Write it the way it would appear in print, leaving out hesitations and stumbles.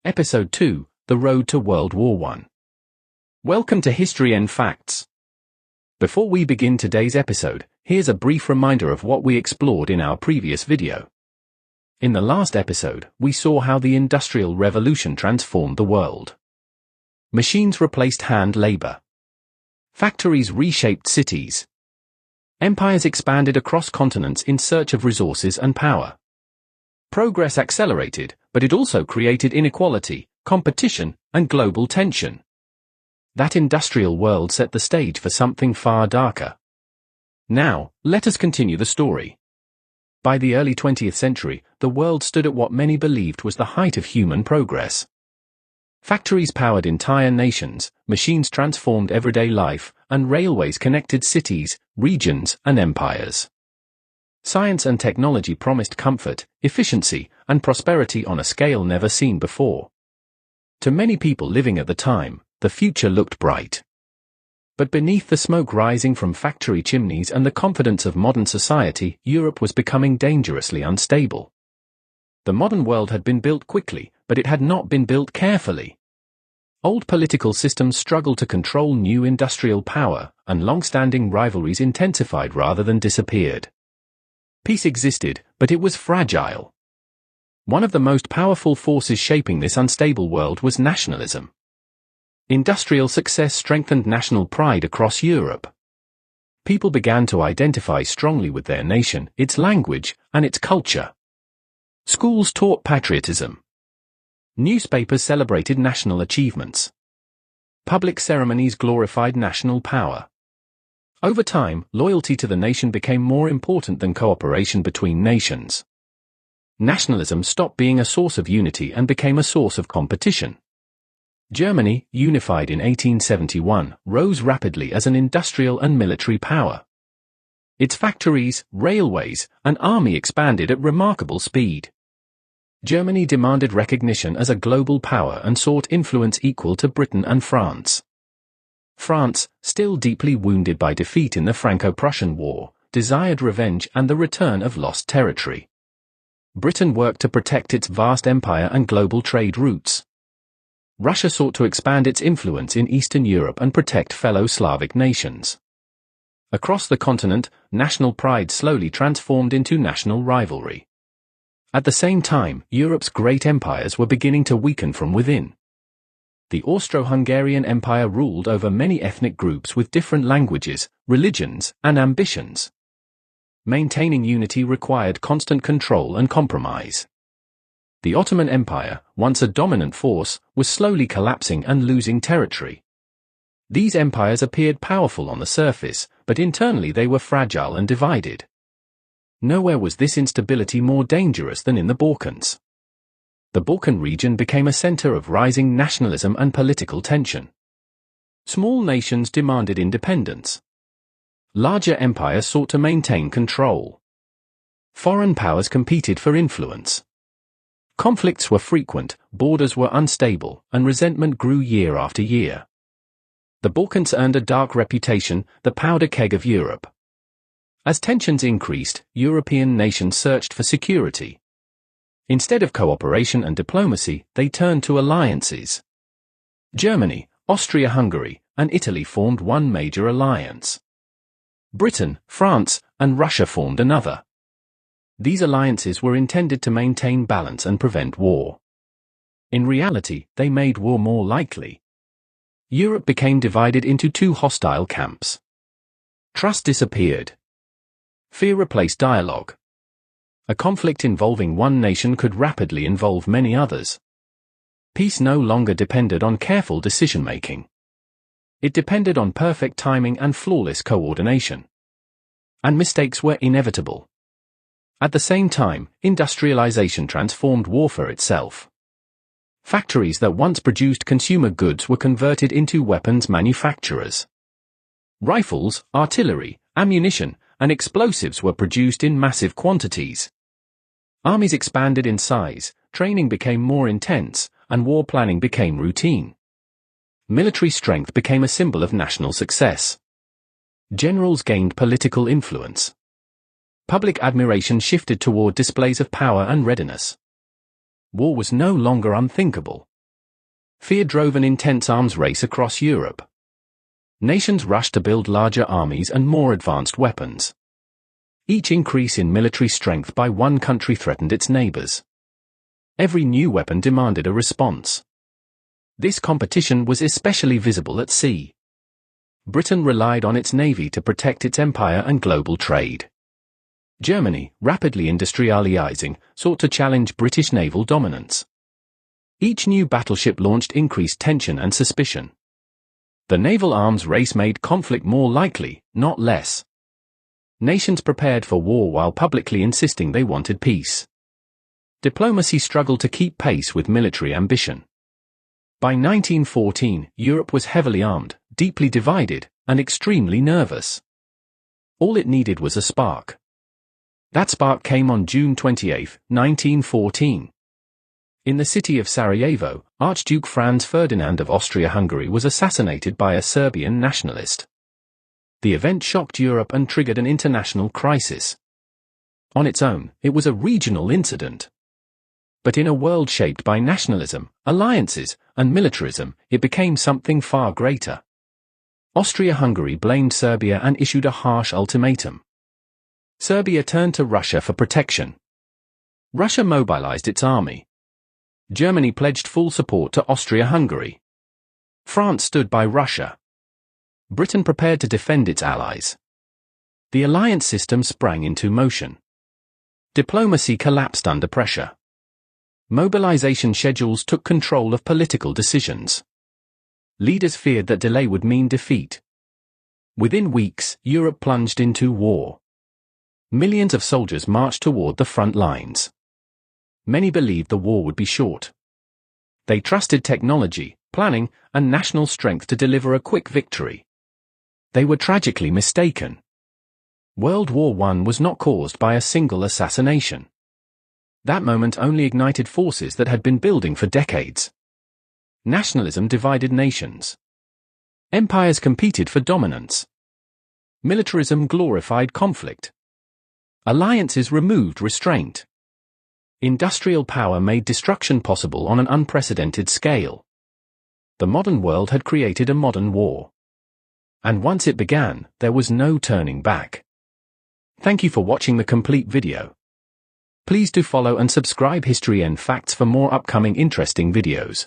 Episode-2, The Road to World War I. Welcome to History and Facts. Before we begin today's episode, here's a brief reminder of what we explored in our previous video. In the last episode, we saw how the Industrial Revolution transformed the world. Machines replaced hand labor. Factories reshaped cities. Empires expanded across continents in search of resources and power. Progress accelerated, but it also created inequality, competition, and global tension. That industrial world set the stage for something far darker. Now, let us continue the story. By the early 20th century, the world stood at what many believed was the height of human progress. Factories powered entire nations, machines transformed everyday life, and railways connected cities, regions, and empires. Science and technology promised comfort, efficiency, and prosperity on a scale never seen before. To many people living at the time, the future looked bright. But beneath the smoke rising from factory chimneys and the confidence of modern society, Europe was becoming dangerously unstable. The modern world had been built quickly, but it had not been built carefully. Old political systems struggled to control new industrial power, and long-standing rivalries intensified rather than disappeared. Peace existed, but it was fragile. One of the most powerful forces shaping this unstable world was nationalism. Industrial success strengthened national pride across Europe. People began to identify strongly with their nation, its language, and its culture. Schools taught patriotism. Newspapers celebrated national achievements. Public ceremonies glorified national power. Over time, loyalty to the nation became more important than cooperation between nations. Nationalism stopped being a source of unity and became a source of competition. Germany, unified in 1871, rose rapidly as an industrial and military power. Its factories, railways, and army expanded at remarkable speed. Germany demanded recognition as a global power and sought influence equal to Britain and France. France, still deeply wounded by defeat in the Franco-Prussian War, desired revenge and the return of lost territory. Britain worked to protect its vast empire and global trade routes. Russia sought to expand its influence in Eastern Europe and protect fellow Slavic nations. Across the continent, national pride slowly transformed into national rivalry. At the same time, Europe's great empires were beginning to weaken from within. The Austro-Hungarian Empire ruled over many ethnic groups with different languages, religions, and ambitions. Maintaining unity required constant control and compromise. The Ottoman Empire, once a dominant force, was slowly collapsing and losing territory. These empires appeared powerful on the surface, but internally they were fragile and divided. Nowhere was this instability more dangerous than in the Balkans. The Balkan region became a center of rising nationalism and political tension. Small nations demanded independence. Larger empires sought to maintain control. Foreign powers competed for influence. Conflicts were frequent, borders were unstable, and resentment grew year after year. The Balkans earned a dark reputation, the powder keg of Europe. As tensions increased, European nations searched for security. Instead of cooperation and diplomacy, they turned to alliances. Germany, Austria-Hungary, and Italy formed one major alliance. Britain, France, and Russia formed another. These alliances were intended to maintain balance and prevent war. In reality, they made war more likely. Europe became divided into two hostile camps. Trust disappeared. Fear replaced dialogue. A conflict involving one nation could rapidly involve many others. Peace no longer depended on careful decision-making. It depended on perfect timing and flawless coordination. And mistakes were inevitable. At the same time, industrialization transformed warfare itself. Factories that once produced consumer goods were converted into weapons manufacturers. Rifles, artillery, ammunition, and explosives were produced in massive quantities. Armies expanded in size, training became more intense, and war planning became routine. Military strength became a symbol of national success. Generals gained political influence. Public admiration shifted toward displays of power and readiness. War was no longer unthinkable. Fear drove an intense arms race across Europe. Nations rushed to build larger armies and more advanced weapons. Each increase in military strength by one country threatened its neighbors. Every new weapon demanded a response. This competition was especially visible at sea. Britain relied on its navy to protect its empire and global trade. Germany, rapidly industrializing, sought to challenge British naval dominance. Each new battleship launched increased tension and suspicion. The naval arms race made conflict more likely, not less. Nations prepared for war while publicly insisting they wanted peace. Diplomacy struggled to keep pace with military ambition. By 1914, Europe was heavily armed, deeply divided, and extremely nervous. All it needed was a spark. That spark came on June 28, 1914. In the city of Sarajevo, Archduke Franz Ferdinand of Austria-Hungary was assassinated by a Serbian nationalist. The event shocked Europe and triggered an international crisis. On its own, it was a regional incident. But in a world shaped by nationalism, alliances, and militarism, it became something far greater. Austria-Hungary blamed Serbia and issued a harsh ultimatum. Serbia turned to Russia for protection. Russia mobilized its army. Germany pledged full support to Austria-Hungary. France stood by Russia. Britain prepared to defend its allies. The alliance system sprang into motion. Diplomacy collapsed under pressure. Mobilization schedules took control of political decisions. Leaders feared that delay would mean defeat. Within weeks, Europe plunged into war. Millions of soldiers marched toward the front lines. Many believed the war would be short. They trusted technology, planning, and national strength to deliver a quick victory. They were tragically mistaken. World War I was not caused by a single assassination. That moment only ignited forces that had been building for decades. Nationalism divided nations. Empires competed for dominance. Militarism glorified conflict. Alliances removed restraint. Industrial power made destruction possible on an unprecedented scale. The modern world had created a modern war. And once it began, there was no turning back. Thank you for watching the complete video. Please do follow and subscribe History and Facts for more upcoming interesting videos.